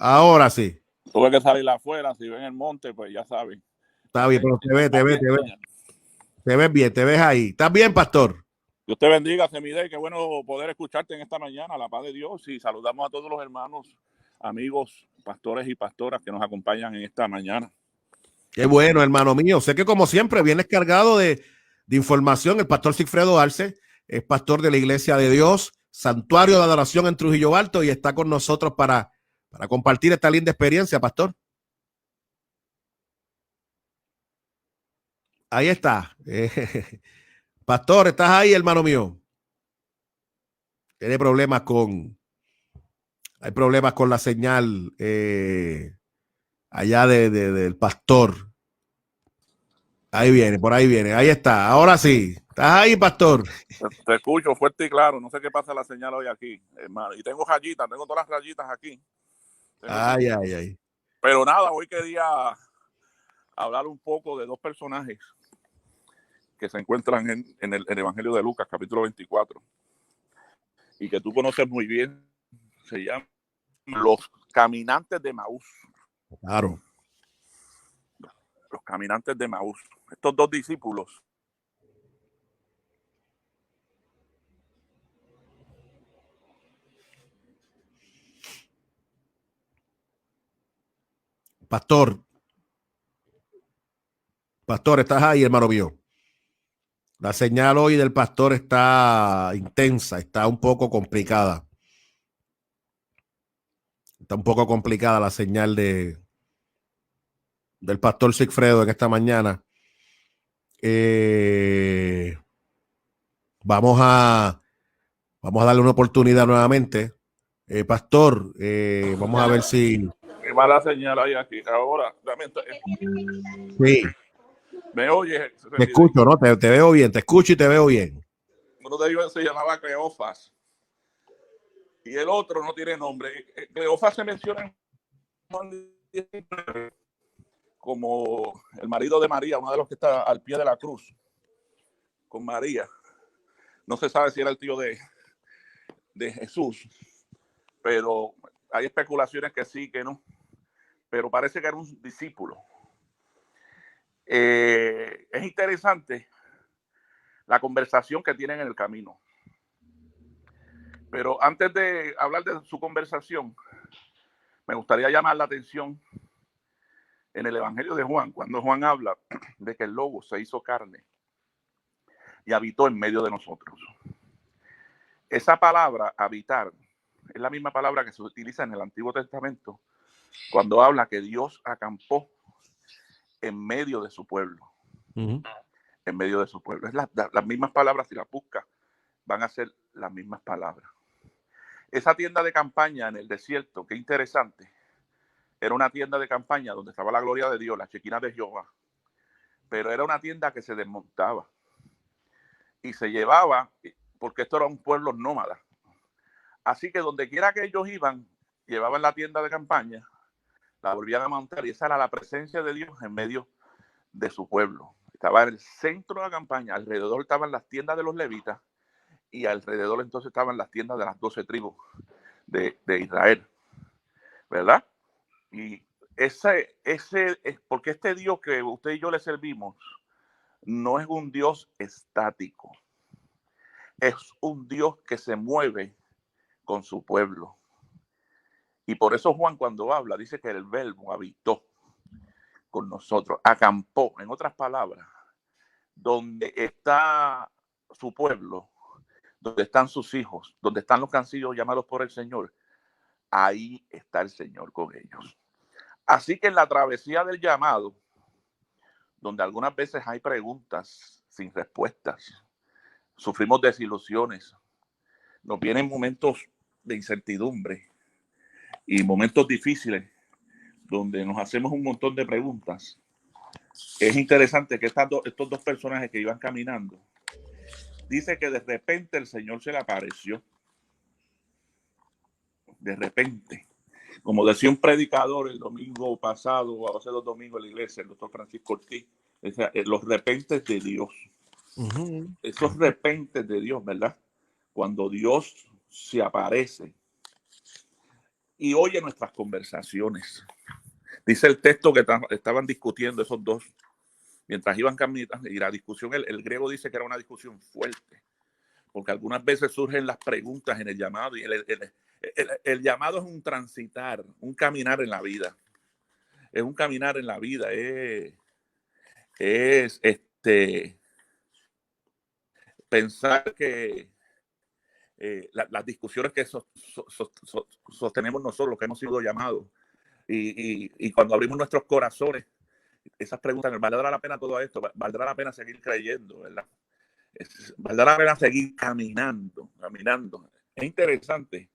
Ahora sí. Tuve que salir afuera, si ven el monte, pues ya saben. Está bien, pero te ves bien, te ves ahí. ¿Estás bien, pastor? Dios te bendiga, Semidey. Qué bueno poder escucharte en esta mañana, la paz de Dios. Y saludamos a todos los hermanos, amigos, pastores y pastoras que nos acompañan en esta mañana. Qué bueno, hermano mío. Sé que como siempre vienes cargado de información. El pastor Sigfredo Arce es pastor de la Iglesia de Dios, Santuario de Adoración en Trujillo Alto, y está con nosotros para compartir esta linda experiencia, pastor. Ahí está. Pastor, ¿estás ahí, hermano mío? Hay problemas con la señal allá del pastor. Ahí viene, por ahí viene. Ahí está. Ahora sí. ¿Estás ahí, pastor? Te escucho fuerte y claro. No sé qué pasa la señal hoy aquí, hermano. Y tengo rayitas, tengo todas las rayitas aquí. Ay. Pero nada, hoy quería hablar un poco de dos personajes que se encuentran en el Evangelio de Lucas, capítulo 24, y que tú conoces muy bien. Se llaman los caminantes de Maús. Claro. Los caminantes de Maús. Estos dos discípulos Pastor, ¿estás ahí, hermano mío? La señal hoy del pastor está intensa, está un poco complicada. Está un poco complicada la señal del pastor Sigfredo en esta mañana. Vamos a darle una oportunidad nuevamente. Pastor, vamos a ver si... Qué mala señal hay aquí. Ahora, Sí. ¿Me oyes? Te escucho, ¿no? Te veo bien, te escucho y te veo bien. Uno de ellos se llamaba Cleofas. Y el otro no tiene nombre. Cleofas se menciona en Juan 19 como el marido de María, uno de los que está al pie de la cruz con María. No se sabe si era el tío de Jesús, pero hay especulaciones que sí, que no. Pero parece que era un discípulo. Es interesante la conversación que tienen en el camino. Pero antes de hablar de su conversación, me gustaría llamar la atención en el Evangelio de Juan, cuando Juan habla de que el Logo se hizo carne y habitó en medio de nosotros. Esa palabra, habitar, es la misma palabra que se utiliza en el Antiguo Testamento cuando habla que Dios acampó en medio de su pueblo. En medio de su pueblo. Es las mismas palabras, si las buscas, van a ser las mismas palabras. Esa tienda de campaña en el desierto, qué interesante, era una tienda de campaña donde estaba la gloria de Dios, la Shekinah de Jehová, pero era una tienda que se desmontaba y se llevaba, porque esto era un pueblo nómada. Así que donde quiera que ellos iban, llevaban la tienda de campaña, la volvían a montar, y esa era la presencia de Dios en medio de su pueblo. Estaba en el centro de la campaña, alrededor estaban las tiendas de los levitas, y alrededor entonces estaban las tiendas de las 12 tribus de Israel, ¿verdad? Y ese porque este Dios que usted y yo le servimos no es un Dios estático, es un Dios que se mueve con su pueblo. Y por eso Juan, cuando habla, dice que el verbo habitó con nosotros, acampó. En otras palabras, donde está su pueblo, donde están sus hijos, donde están los que han sido llamados por el Señor, ahí está el Señor con ellos. Así que en la travesía del llamado, donde algunas veces hay preguntas sin respuestas, sufrimos desilusiones, nos vienen momentos de incertidumbre y momentos difíciles donde nos hacemos un montón de preguntas. Es interesante que estos dos personajes que iban caminando, dice que de repente el Señor se le apareció. De repente. Como decía un predicador el domingo pasado, o hace 2 domingos en la iglesia, el doctor Francisco Ortiz, los repentes de Dios. Esos repentes de Dios, ¿verdad? Cuando Dios se aparece y oye nuestras conversaciones. Dice el texto que estaban discutiendo esos dos mientras iban caminando, y la discusión, el griego dice que era una discusión fuerte, porque algunas veces surgen las preguntas en el llamado, y el llamado es un transitar, un caminar en la vida. Es un caminar en la vida, pensar que las discusiones que sostenemos nosotros, los que hemos sido llamados, y cuando abrimos nuestros corazones, esas preguntas, ¿valdrá la pena todo esto? ¿Valdrá la pena seguir creyendo? ¿Verdad? ¿Valdrá la pena seguir caminando? Es interesante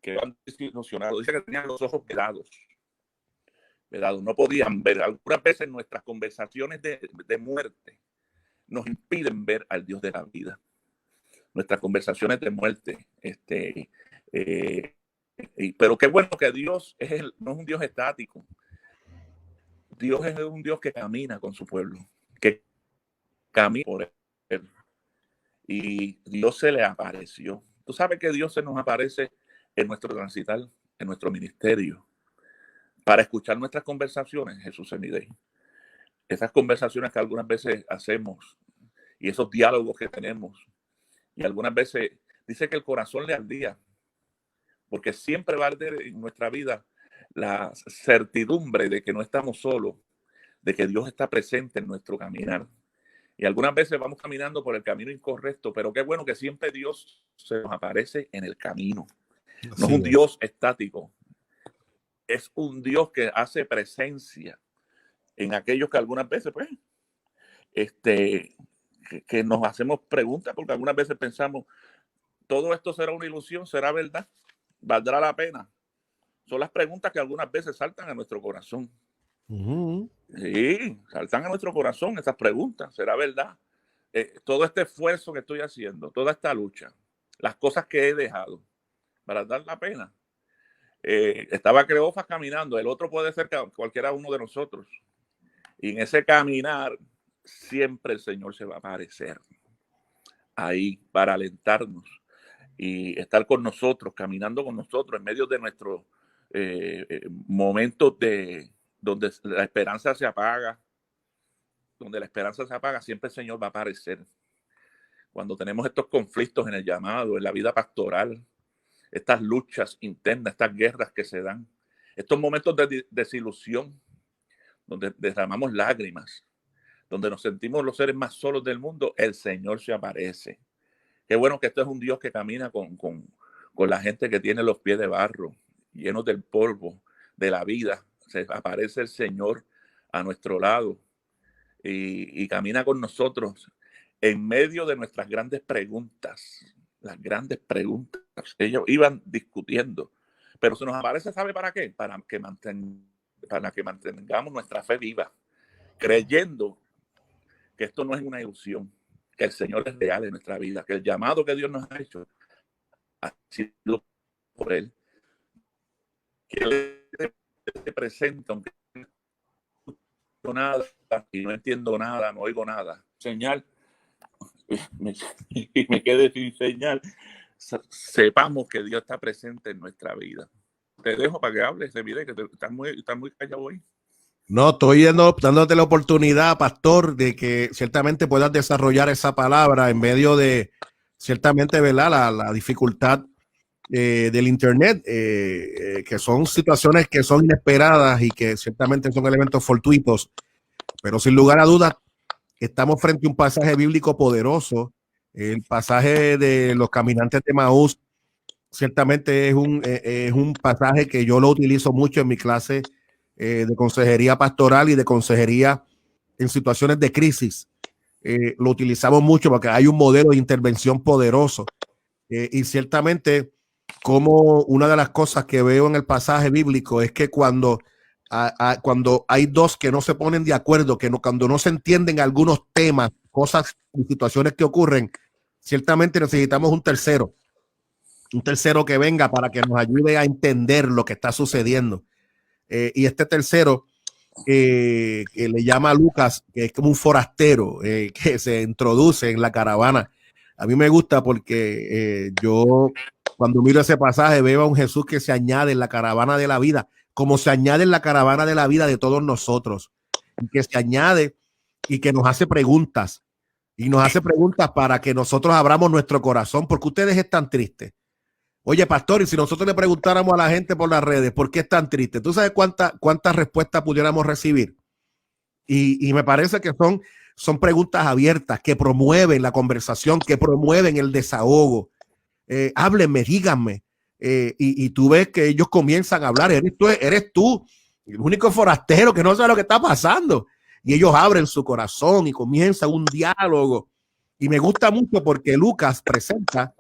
que han desilusionado. Dice que tenían los ojos velados, no podían ver. Algunas veces nuestras conversaciones de muerte nos impiden ver al Dios de la vida. Nuestras conversaciones de muerte. Pero qué bueno que Dios no es un Dios estático. Dios es un Dios que camina con su pueblo, que camina por él. Y Dios se le apareció. Tú sabes que Dios se nos aparece en nuestro transitar, en nuestro ministerio, para escuchar nuestras conversaciones, Jesús en mi day. Esas conversaciones que algunas veces hacemos y esos diálogos que tenemos. Y algunas veces dice que el corazón le ardía, porque siempre va a arder en nuestra vida la certidumbre de que no estamos solos, de que Dios está presente en nuestro caminar. Y algunas veces vamos caminando por el camino incorrecto, pero qué bueno que siempre Dios se nos aparece en el camino. No es un Dios estático, es un Dios que hace presencia en aquellos que algunas veces, pues, que nos hacemos preguntas, porque algunas veces pensamos, ¿todo esto será una ilusión? ¿Será verdad? ¿Valdrá la pena? Son las preguntas que algunas veces saltan a nuestro corazón. Sí, saltan a nuestro corazón esas preguntas. ¿Será verdad? Todo este esfuerzo que estoy haciendo, toda esta lucha, las cosas que he dejado, ¿para dar la pena? Estaba Cleofas caminando, el otro puede ser cualquiera uno de nosotros. Y en ese caminar, siempre el Señor se va a aparecer ahí para alentarnos y estar con nosotros, caminando con nosotros en medio de nuestros momentos donde la esperanza se apaga. Donde la esperanza se apaga, siempre el Señor va a aparecer. Cuando tenemos estos conflictos en el llamado, en la vida pastoral, estas luchas internas, estas guerras que se dan, estos momentos de desilusión, donde derramamos lágrimas, donde nos sentimos los seres más solos del mundo, el Señor se aparece. Qué bueno que esto es un Dios que camina con la gente que tiene los pies de barro, llenos del polvo de la vida. Se aparece el Señor a nuestro lado y camina con nosotros en medio de nuestras grandes preguntas. Las grandes preguntas. Ellos iban discutiendo. Pero se nos aparece, ¿sabe para qué? Para que mantengamos nuestra fe viva, creyendo que esto no es una ilusión, que el Señor es real en nuestra vida, que el llamado que Dios nos ha hecho ha sido por Él. Que Él se presenta, aunque no entiendo nada y no entiendo nada, no oigo nada. Señal, y me quedé sin señal. Sepamos que Dios está presente en nuestra vida. Te dejo para que hables, se mire que estás muy callado hoy. No, estoy dándote la oportunidad, pastor, de que ciertamente puedas desarrollar esa palabra en medio de, ciertamente, ¿verdad? La dificultad del Internet, que son situaciones que son inesperadas y que ciertamente son elementos fortuitos, pero sin lugar a dudas, estamos frente a un pasaje bíblico poderoso. El pasaje de los caminantes de Maús ciertamente es un pasaje que yo lo utilizo mucho en mi clase de consejería pastoral y de consejería en situaciones de crisis. Lo utilizamos mucho porque hay un modelo de intervención poderoso. Y ciertamente, como una de las cosas que veo en el pasaje bíblico es que cuando hay dos que no se ponen de acuerdo, cuando no se entienden algunos temas, cosas y situaciones que ocurren, ciertamente necesitamos un tercero que venga para que nos ayude a entender lo que está sucediendo. Y este tercero, que le llama a Lucas, que es como un forastero que se introduce en la caravana. A mí me gusta porque yo Cuando miro ese pasaje, veo a un Jesús que se añade en la caravana de la vida, como se añade en la caravana de la vida de todos nosotros, y que se añade y que nos hace preguntas, y nos hace preguntas para que nosotros abramos nuestro corazón, porque ustedes están tristes. Oye, pastor, y si nosotros le preguntáramos a la gente por las redes, ¿por qué están tristes? ¿Tú sabes cuántas respuestas pudiéramos recibir? Y me parece que son preguntas abiertas que promueven la conversación, que promueven el desahogo. Háblenme, díganme. Y tú ves que ellos comienzan a hablar. Eres tú, el único forastero que no sabe lo que está pasando. Y ellos abren su corazón y comienza un diálogo. Y me gusta mucho porque Lucas presenta,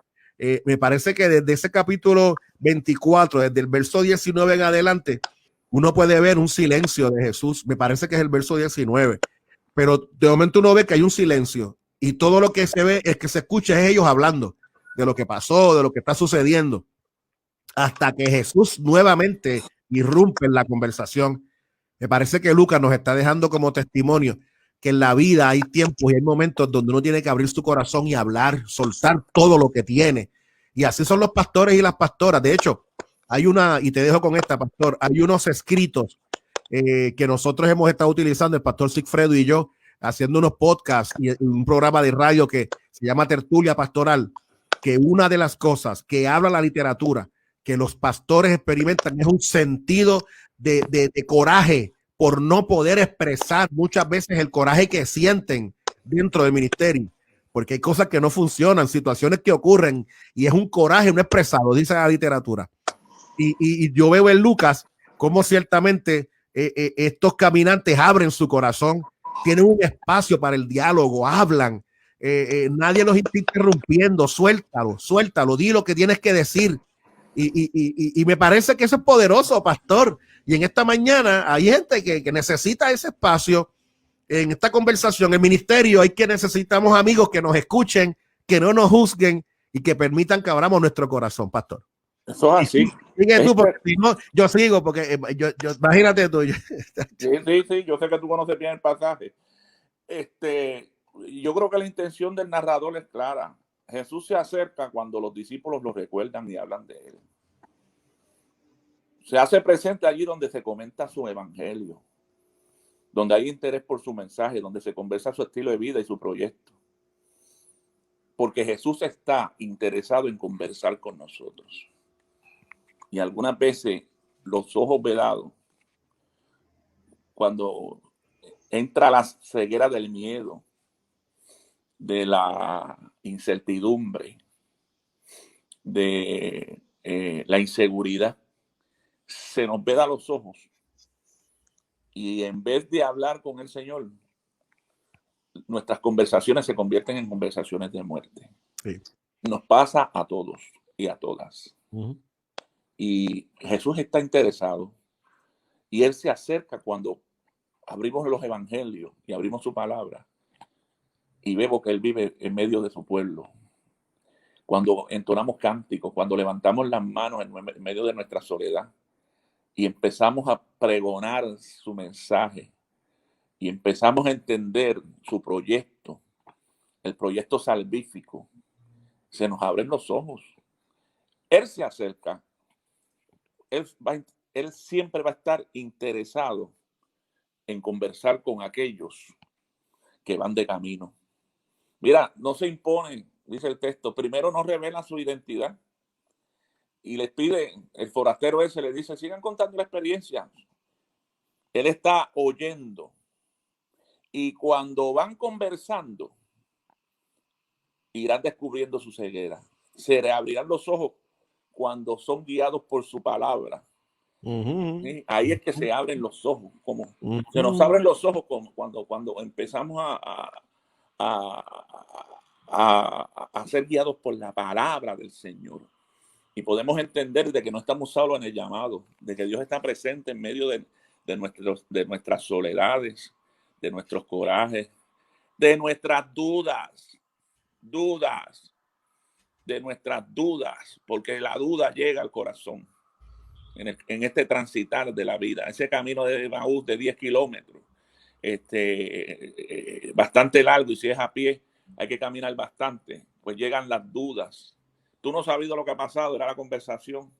me parece que desde ese capítulo 24, desde el verso 19 en adelante, uno puede ver un silencio de Jesús. Me parece que es el verso 19. Pero de momento uno ve que hay un silencio y todo lo que se ve, es que se escucha es ellos hablando de lo que pasó, de lo que está sucediendo, hasta que Jesús nuevamente irrumpe en la conversación. Me parece que Lucas nos está dejando como testimonio que en la vida hay tiempos y hay momentos donde uno tiene que abrir su corazón y hablar, soltar todo lo que tiene. Y así son los pastores y las pastoras. De hecho, hay una, y te dejo con esta, pastor, hay unos escritos que nosotros hemos estado utilizando, el pastor Sigfredo y yo, haciendo unos podcasts y un programa de radio que se llama Tertulia Pastoral, que una de las cosas que habla la literatura que los pastores experimentan es un sentido de coraje por no poder expresar muchas veces el coraje que sienten dentro del ministerio, porque hay cosas que no funcionan, situaciones que ocurren y es un coraje no expresado, dice la literatura. Y yo veo en Lucas cómo ciertamente estos caminantes abren su corazón, tienen un espacio para el diálogo, hablan, nadie los está interrumpiendo, suéltalo, di lo que tienes que decir. Y me parece que eso es poderoso, pastor. Y en esta mañana hay gente que necesita ese espacio en esta conversación. En el ministerio hay que necesitamos amigos que nos escuchen, que no nos juzguen y que permitan que abramos nuestro corazón, pastor. Eso es así. Sigue tú, porque si no, yo sigo, porque imagínate tú. Sí, yo sé que tú conoces bien el pasaje. Yo creo que la intención del narrador es clara. Jesús se acerca cuando los discípulos lo recuerdan y hablan de él. Se hace presente allí donde se comenta su evangelio, donde hay interés por su mensaje, donde se conversa su estilo de vida y su proyecto. Porque Jesús está interesado en conversar con nosotros. Y algunas veces los ojos velados, cuando entra la ceguera del miedo, de la incertidumbre, de la inseguridad, se nos veda los ojos y en vez de hablar con el Señor, nuestras conversaciones se convierten en conversaciones de muerte. Sí. Nos pasa a todos y a todas. Y Jesús está interesado y Él se acerca cuando abrimos los evangelios y abrimos su palabra y vemos que Él vive en medio de su pueblo. Cuando entonamos cánticos, cuando levantamos las manos en medio de nuestra soledad y empezamos a pregonar su mensaje y empezamos a entender su proyecto, el proyecto salvífico, se nos abren los ojos. Él se acerca. Él siempre va a estar interesado en conversar con aquellos que van de camino. Mira, no se imponen, dice el texto. Primero no revela su identidad. Y les pide, el forastero ese le dice, sigan contando la experiencia. Él está oyendo. Y cuando van conversando, irán descubriendo su ceguera. Se reabrirán los ojos cuando son guiados por su palabra. ¿Sí? Ahí es que se abren los ojos. Como se nos abren los ojos como cuando empezamos a ser guiados por la palabra del Señor. Y podemos entender de que no estamos solos en el llamado, de que Dios está presente en medio de nuestras soledades, de nuestros corajes, de nuestras dudas, de nuestras dudas, porque la duda llega al corazón en este transitar de la vida, ese camino de Emaús de 10 kilómetros, bastante largo, y si es a pie hay que caminar bastante, pues llegan las dudas, Tú no has sabido lo que ha pasado, era la conversación.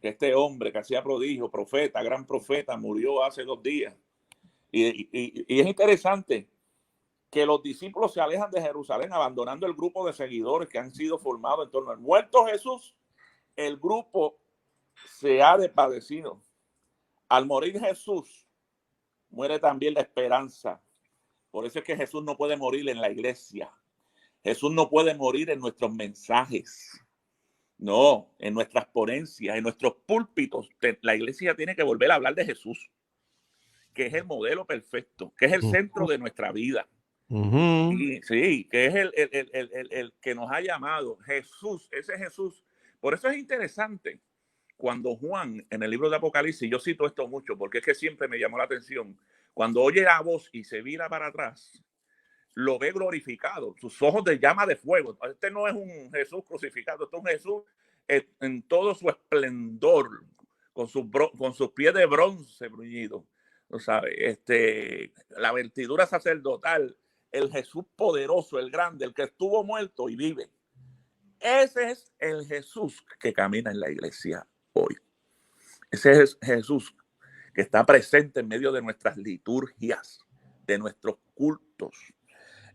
Que este hombre que hacía prodigio, profeta, gran profeta, murió hace 2 días. Y es interesante que los discípulos se alejan de Jerusalén, abandonando el grupo de seguidores que han sido formados en torno al muerto Jesús. El grupo se ha desvanecido. Al morir Jesús, muere también la esperanza. Por eso es que Jesús no puede morir en la iglesia. Jesús no puede morir en nuestros mensajes. No, en nuestras ponencias, en nuestros púlpitos. La iglesia tiene que volver a hablar de Jesús, que es el modelo perfecto, que es el centro de nuestra vida. Y, sí, que es el que nos ha llamado. Jesús, ese Jesús. Por eso es interesante cuando Juan, en el libro de Apocalipsis, yo cito esto mucho porque es que siempre me llamó la atención, cuando oye la voz y se vira para atrás, lo ve glorificado, sus ojos de llama de fuego. Este no es un Jesús crucificado, este es un Jesús en todo su esplendor, con sus pies de bronce bruñido, ¿no sabes? La vestidura sacerdotal, el Jesús poderoso, el grande, el que estuvo muerto y vive. Ese es el Jesús que camina en la iglesia hoy. Ese es Jesús que está presente en medio de nuestras liturgias, de nuestros cultos.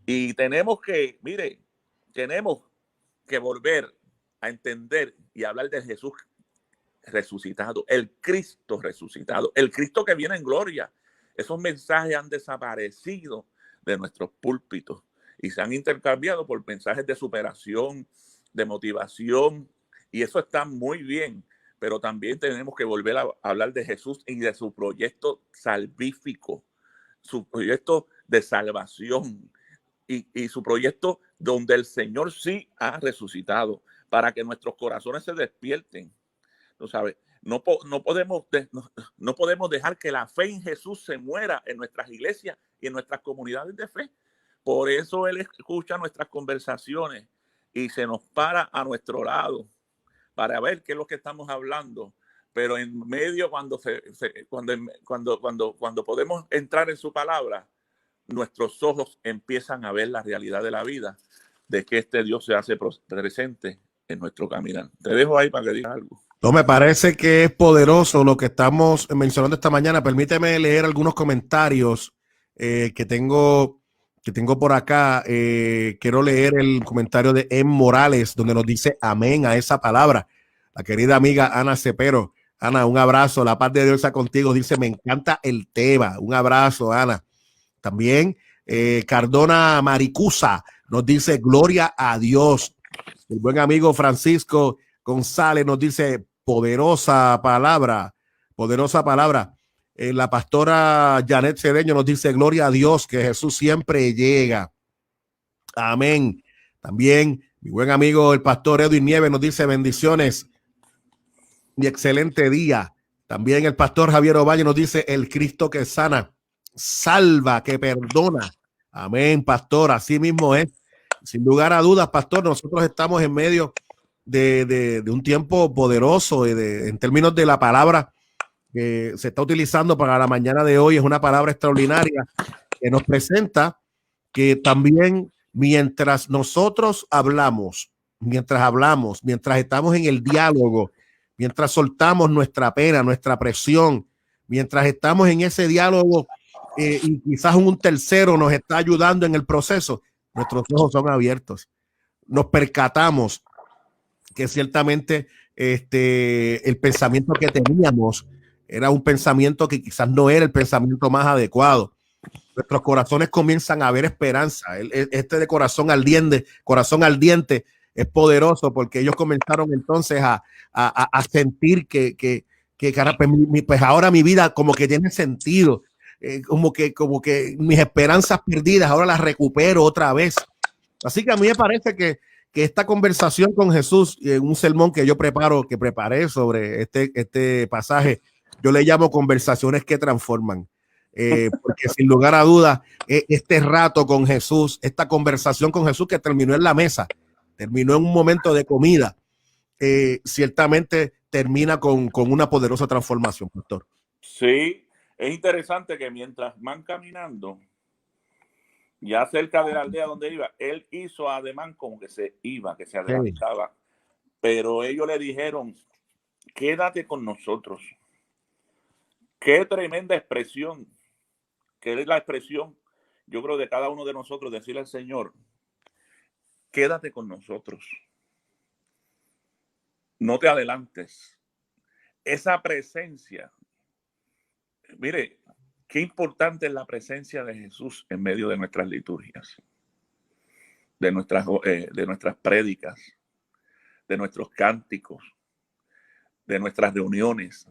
Y tenemos que, mire, tenemos que volver a entender y hablar de Jesús resucitado, el Cristo resucitado, el Cristo que viene en gloria. Esos mensajes han desaparecido de nuestros púlpitos y se han intercambiado por mensajes de superación, de motivación, y eso está muy bien, pero también tenemos que volver a hablar de Jesús y de su proyecto salvífico, su proyecto de salvación y su proyecto donde el Señor sí ha resucitado para que nuestros corazones se despierten. ¿Tú sabes? No podemos dejar que la fe en Jesús se muera en nuestras iglesias y en nuestras comunidades de fe. Por eso Él escucha nuestras conversaciones y se nos para a nuestro lado para ver qué es lo que estamos hablando. Pero en medio, cuando podemos entrar en su palabra, nuestros ojos empiezan a ver la realidad de la vida, de que este Dios se hace presente en nuestro caminar. Te dejo ahí para que digas algo. No, me parece que es poderoso lo que estamos mencionando esta mañana. Permíteme leer algunos comentarios que tengo por acá. Quiero leer el comentario de M. Morales, donde nos dice amén a esa palabra. La querida amiga Ana Cepero. Ana, un abrazo. La paz de Dios está contigo. Dice, me encanta el tema. Un abrazo, Ana. También Cardona Maricusa nos dice, gloria a Dios. El buen amigo Francisco González nos dice, poderosa palabra, poderosa palabra. La pastora Janet Cedeño nos dice, gloria a Dios, que Jesús siempre llega. Amén. También mi buen amigo el pastor Edwin Nieves nos dice, bendiciones y excelente día. También el pastor Javier Ovalle nos dice, el Cristo que sana, salva, que perdona. Amén, pastor, así mismo es. Sin lugar a dudas, pastor, nosotros estamos en medio de un tiempo poderoso en términos de la palabra que se está utilizando para la mañana de hoy. Es una palabra extraordinaria que nos presenta que también mientras nosotros hablamos, mientras estamos en el diálogo, mientras soltamos nuestra pena, nuestra presión, mientras estamos en ese diálogo y quizás un tercero nos está ayudando en el proceso, nuestros ojos son abiertos. Nos percatamos que ciertamente el pensamiento que teníamos era un pensamiento que quizás no era el pensamiento más adecuado. Nuestros corazones comienzan a ver esperanza. Este de corazón ardiente es poderoso porque ellos comenzaron entonces a sentir que pues ahora mi vida como que tiene sentido, como que mis esperanzas perdidas ahora las recupero otra vez. Así que a mí me parece que esta conversación con Jesús, en un sermón que yo preparé sobre este pasaje, yo le llamo conversaciones que transforman. Porque sin lugar a dudas, este rato con Jesús, esta conversación con Jesús que terminó en la mesa, terminó en un momento de comida, ciertamente termina con una poderosa transformación, pastor. Sí, es interesante que mientras van caminando, ya cerca de la aldea donde iba, él hizo ademán como que se iba, que se adelantaba. Pero ellos le dijeron, quédate con nosotros. Qué tremenda expresión, que es la expresión, yo creo, de cada uno de nosotros, decirle al Señor, quédate con nosotros. No te adelantes. Esa presencia, mire, qué importante es la presencia de Jesús en medio de nuestras liturgias, de nuestras prédicas, de nuestros cánticos, de nuestras reuniones,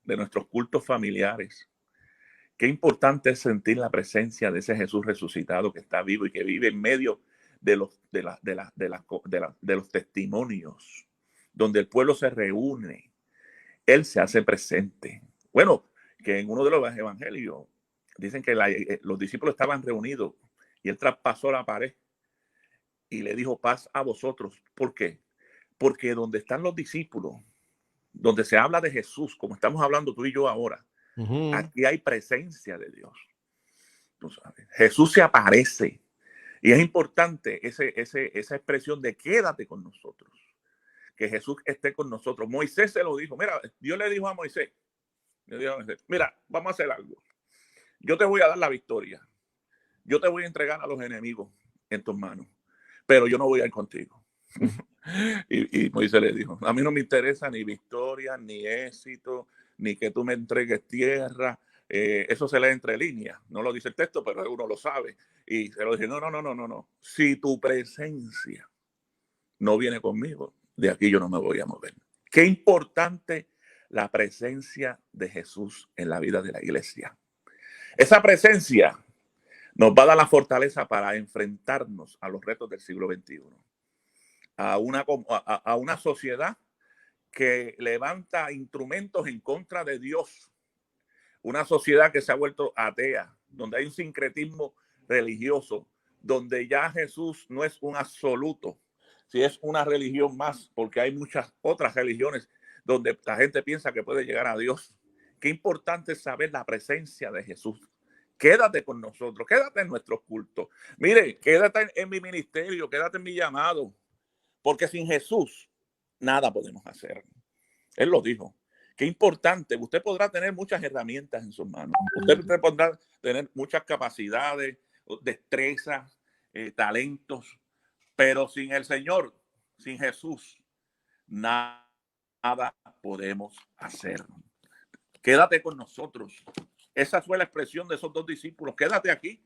de nuestros cultos familiares. Qué importante es sentir la presencia de ese Jesús resucitado que está vivo y que vive en medio de los testimonios, donde el pueblo se reúne. Él se hace presente. Bueno, que en uno de los evangelios dicen que los discípulos estaban reunidos y él traspasó la pared y le dijo paz a vosotros. ¿Por qué? Porque donde están los discípulos, donde se habla de Jesús, como estamos hablando tú y yo ahora, aquí hay presencia de Dios. ¿Tú sabes? Jesús se aparece y es importante esa expresión de quédate con nosotros, que Jesús esté con nosotros. Moisés se lo dijo. Mira, Dios le dijo a Moisés, mira, vamos a hacer algo. Yo te voy a dar la victoria. Yo te voy a entregar a los enemigos en tus manos, pero yo no voy a ir contigo. y Moisés le dijo, a mí no me interesa ni victoria, ni éxito, ni que tú me entregues tierra. Eso se lee entre líneas, no lo dice el texto, pero uno lo sabe. Y se lo dije, no. Si tu presencia no viene conmigo, de aquí yo no me voy a mover. Qué importante la presencia de Jesús en la vida de la iglesia. Esa presencia nos va a dar la fortaleza para enfrentarnos a los retos del siglo XXI. A una sociedad que levanta instrumentos en contra de Dios. Una sociedad que se ha vuelto atea, donde hay un sincretismo religioso, donde ya Jesús no es un absoluto, si es una religión más, porque hay muchas otras religiones donde la gente piensa que puede llegar a Dios. Qué importante es saber la presencia de Jesús. Quédate con nosotros, quédate en nuestros cultos. Mire, quédate en mi ministerio, quédate en mi llamado, porque sin Jesús nada podemos hacer. Él lo dijo. Qué importante. Usted podrá tener muchas herramientas en sus manos. Usted podrá tener muchas capacidades, destrezas, talentos, pero sin el Señor, sin Jesús, nada podemos hacer. Quédate con nosotros. Esa fue la expresión de esos dos discípulos. Quédate aquí.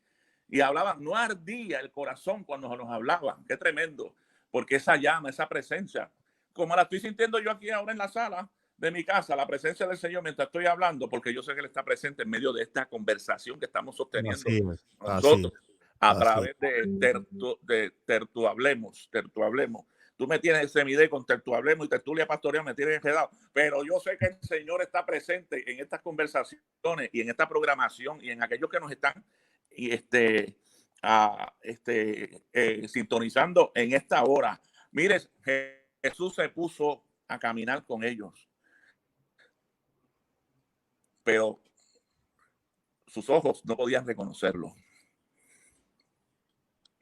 Y hablaban, no ardía el corazón cuando nos hablaban. Qué tremendo. Porque esa llama, esa presencia, como la estoy sintiendo yo aquí ahora en la sala de mi casa, la presencia del Señor mientras estoy hablando, porque yo sé que Él está presente en medio de esta conversación que estamos sosteniendo nosotros a través de Tertuhablemos. Tú me tienes semidé con Tertuhablemos y Tertulia Pastoral me tienes enredado, pero yo sé que el Señor está presente en estas conversaciones y en esta programación y en aquellos que nos están sintonizando en esta hora. Mire, Jesús se puso a caminar con ellos, pero sus ojos no podían reconocerlo.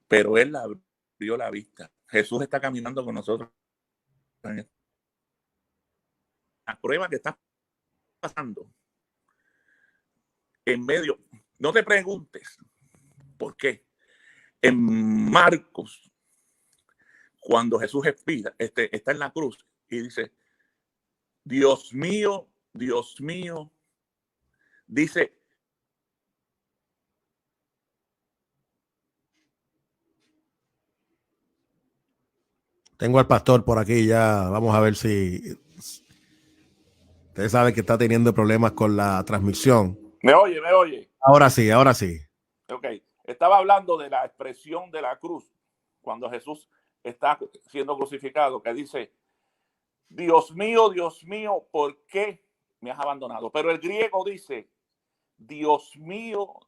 Pero Él abrió la vista. Jesús está caminando con nosotros. La prueba que está pasando en medio, no te preguntes por qué. En Marcos, cuando Jesús expira, está en la cruz y dice, Dios mío, dice, tengo al pastor por aquí ya, vamos a ver si usted sabe que está teniendo problemas con la transmisión. ¿Me oye? Ahora sí. Ok, estaba hablando de la expresión de la cruz, cuando Jesús está siendo crucificado, que dice, Dios mío, ¿por qué me has abandonado? Pero el griego dice, Dios mío,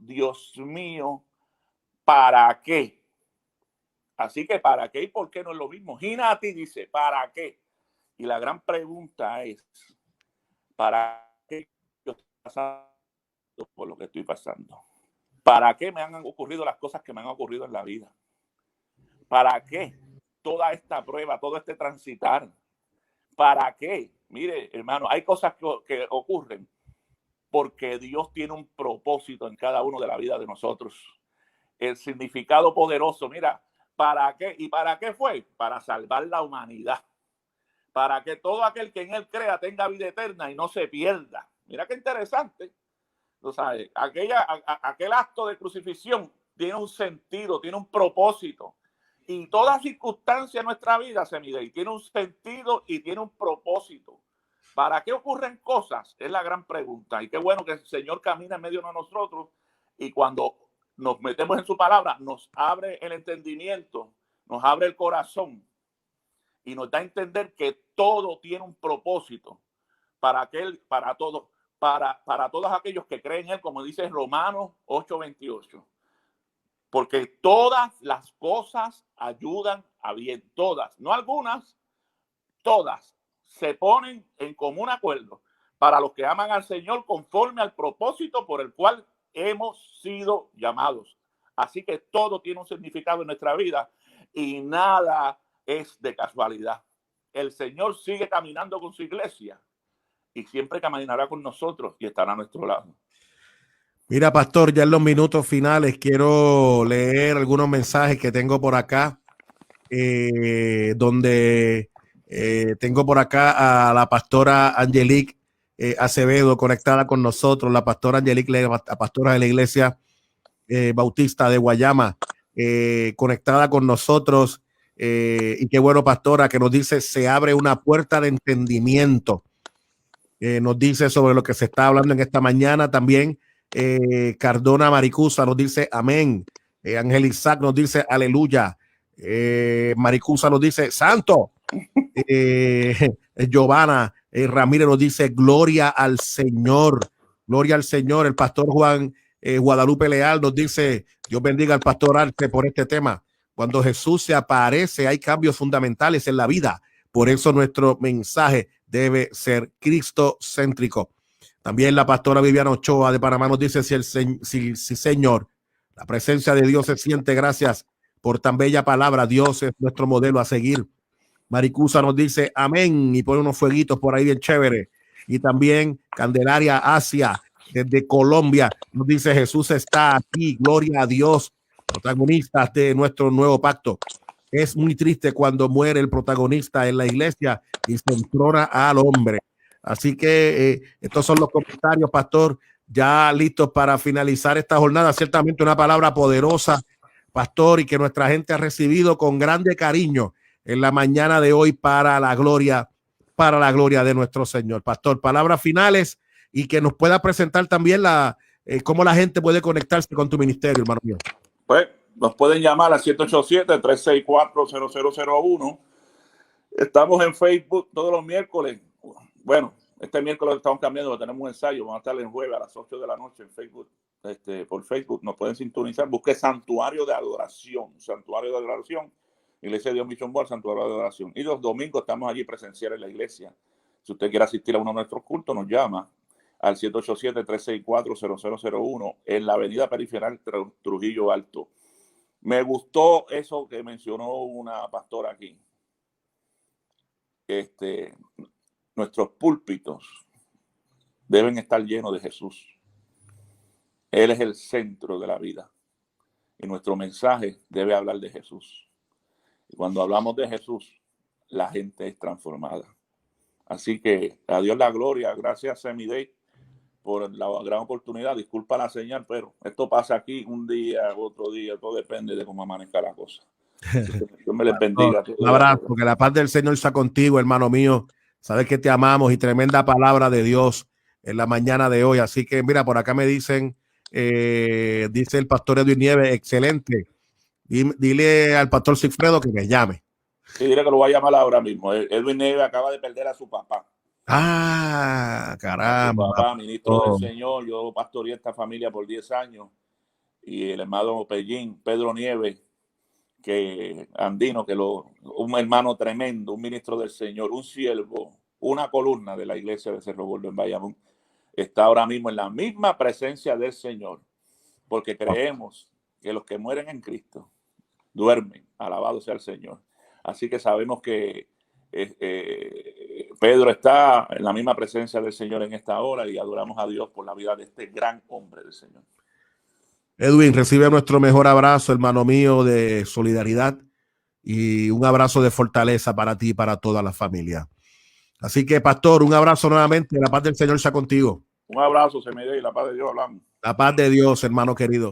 ¿para qué? Así que ¿para qué y por qué no es lo mismo? Hinati dice, ¿para qué? Y la gran pregunta es, ¿para qué yo estoy pasando por lo que estoy pasando? ¿Para qué me han ocurrido las cosas que me han ocurrido en la vida? ¿Para qué toda esta prueba, todo este transitar? ¿Para qué? Mire, hermano, hay cosas que ocurren porque Dios tiene un propósito en cada uno de la vida de nosotros. El significado poderoso, mira, ¿para qué? ¿Y para qué fue? Para salvar la humanidad. Para que todo aquel que en él crea tenga vida eterna y no se pierda. Mira qué interesante. Tú sabes, aquel acto de crucifixión tiene un sentido, tiene un propósito. Y toda circunstancia en nuestra vida, se mide, y tiene un sentido y tiene un propósito. ¿Para qué ocurren cosas? Es la gran pregunta. Y qué bueno que el Señor camina en medio de nosotros y cuando nos metemos en su palabra, nos abre el entendimiento, nos abre el corazón y nos da a entender que todo tiene un propósito para todos aquellos que creen en él, como dice Romanos 8:28. Porque todas las cosas ayudan a bien, todas, no algunas, todas se ponen en común acuerdo para los que aman al Señor conforme al propósito por el cual hemos sido llamados. Así que todo tiene un significado en nuestra vida y nada es de casualidad. El Señor sigue caminando con su iglesia y siempre caminará con nosotros y estará a nuestro lado. Mira, pastor, ya en los minutos finales quiero leer algunos mensajes que tengo por acá, donde tengo por acá a la pastora Angelique Acevedo conectada con nosotros, la pastora Angelique, la pastora de la iglesia Bautista de Guayama, conectada con nosotros. Y qué bueno, pastora, que nos dice, se abre una puerta de entendimiento. Nos dice sobre lo que se está hablando en esta mañana. También Cardona Maricusa nos dice amén. Ángel Isaac nos dice aleluya. Maricusa nos dice santo. Giovanna Ramírez nos dice gloria al Señor. Gloria al Señor. El pastor Juan Guadalupe Leal nos dice Dios bendiga al pastor Arce por este tema. Cuando Jesús se aparece hay cambios fundamentales en la vida. Por eso nuestro mensaje debe ser cristocéntrico. También la pastora Viviana Ochoa de Panamá nos dice sí, Señor, la presencia de Dios se siente. Gracias por tan bella palabra. Dios es nuestro modelo a seguir. Maricusa nos dice amén y pone unos fueguitos por ahí bien chévere. Y también Candelaria Asia desde Colombia nos dice Jesús está aquí, gloria a Dios, protagonistas de nuestro nuevo pacto. Es muy triste cuando muere el protagonista en la iglesia y se entrona al hombre. Así que estos son los comentarios, pastor, ya listos para finalizar esta jornada. Ciertamente una palabra poderosa, pastor, y que nuestra gente ha recibido con grande cariño en la mañana de hoy para la gloria de nuestro Señor. Pastor, palabras finales y que nos pueda presentar también cómo la gente puede conectarse con tu ministerio, hermano mío. Pues nos pueden llamar al 787-364-0001. Estamos en Facebook todos los miércoles. Bueno, este miércoles estamos cambiando, tenemos un ensayo, vamos a estar el jueves a las 8 de la noche en Facebook. Por Facebook nos pueden sintonizar. Busque Santuario de Adoración, Iglesia de Dios Mission Board, Santuario de Adoración. Y los domingos estamos allí presenciales en la iglesia. Si usted quiere asistir a uno de nuestros cultos, nos llama al 787-364-0001 en la avenida Periferal Trujillo Alto. Me gustó eso que mencionó una pastora aquí. Nuestros púlpitos deben estar llenos de Jesús. Él es el centro de la vida. Y nuestro mensaje debe hablar de Jesús. Y cuando hablamos de Jesús, la gente es transformada. Así que a Dios la gloria. Gracias, Semiday, por la gran oportunidad. Disculpa la señal, pero esto pasa aquí un día, otro día. Todo depende de cómo amanezca la cosa. Dios me les bendiga. Un abrazo, que la paz del Señor sea contigo, hermano mío. Sabes que te amamos y tremenda palabra de Dios en la mañana de hoy. Así que mira, por acá me dicen, dice el pastor Edwin Nieves, excelente. Dile al pastor Sigfredo que me llame. Sí, dile que lo voy a llamar ahora mismo. Edwin Nieves acaba de perder a su papá. Ah, caramba. Su papá, ministro del Señor. Yo pastoreé esta familia por 10 años. Y el hermano Pedro Nieves, que andino, un hermano tremendo, un ministro del Señor, un siervo, una columna de la iglesia de Cerro Gordo en Bayamón, está ahora mismo en la misma presencia del Señor, porque creemos que los que mueren en Cristo duermen, alabado sea el Señor. Así que sabemos que Pedro está en la misma presencia del Señor en esta hora y adoramos a Dios por la vida de este gran hombre del Señor. Edwin, recibe nuestro mejor abrazo, hermano mío, de solidaridad y un abrazo de fortaleza para ti y para toda la familia. Así que, pastor, un abrazo nuevamente. La paz del Señor sea contigo. Un abrazo, se me dé y la paz de Dios hablamos. La paz de Dios, hermano querido.